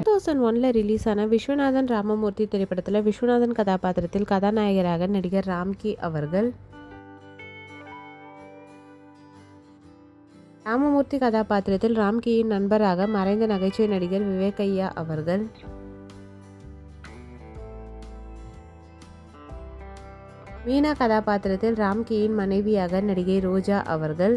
2001ல் release ஆன விஸ்வநாதன் ராமமூர்த்தி திரைப்படத்தில் விஸ்வநாதன் கதாபாத்திரத்தில் கதாநாயகராக நடிகர் ராம்கி அவர்கள், ராமமூர்த்தி கதாபாத்திரத்தில் ராம்கியின் நண்பராக மறைந்த நகைச்சுவை நடிகர் விவேக் ஐயா அவர்கள், மீனா கதாபாத்திரத்தில் ராம்கியின் மனைவியாக நடிகை ரோஜா அவர்கள்,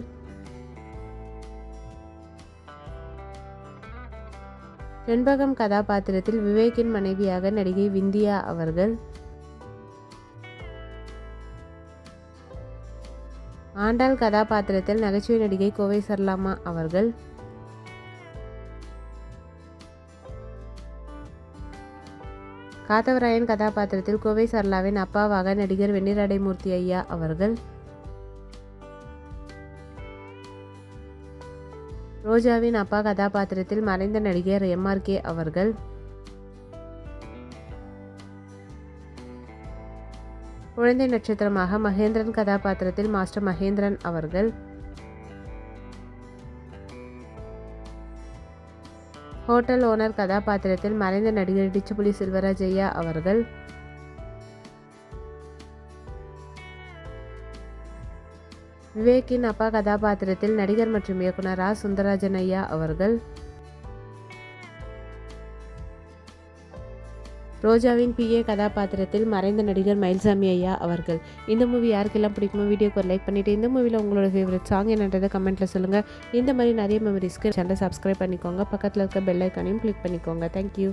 செண்பகம் கதாபாத்திரத்தில் விவேக்கின் மனைவியாக நடிகை விந்தியா அவர்கள், ஆண்டாள் கதாபாத்திரத்தில் நகைச்சுவை நடிகை கோவை சரளாமா அவர்கள், காத்தவராயன் கதாபாத்திரத்தில் கோவை சரளாவின் அப்பாவாக நடிகர் வெண்ணிராடைமூர்த்தி ஐயா அவர்கள், ரோஜாவின் அப்பா கதாபாத்திரத்தில் மறைந்த நடிகர் MRK அவர்கள், குழந்தை நட்சத்திரமாக மகேந்திரன் கதாபாத்திரத்தில் மாஸ்டர் மகேந்திரன் அவர்கள், ஹோட்டல் ஓனர் கதாபாத்திரத்தில் மறைந்த நடிகர் டிச்சுப்புலி செல்வராஜ் ஐயா அவர்கள், விவேக்கின் அப்பா கதாபாத்திரத்தில் நடிகர் மற்றும் இயக்குனர் சுந்தரராஜன் ஐயா அவர்கள், ரோஜாவின் PA கதாபாத்திரத்தில் மறைந்த நடிகர் மயில்சாமி ஐயா அவர்கள். இந்த மூவி யாருக்கெல்லாம் பிடிக்குமோ வீடியோக்கு ஒரு லைக் பண்ணிவிட்டு இந்த மூவியில் உங்களோட ஃபேவரட் சாங் என்னன்றதை கமெண்ட்டில் சொல்லுங்கள். இந்த மாதிரி நிறைய மெமரிஸ்க்கு சேனலை சப்ஸ்கிரைப் பண்ணிக்கோங்க. பக்கத்தில் இருக்க பெல் ஐக்கானையும் கிளிக் பண்ணிக்கோங்க. தேங்க்யூ.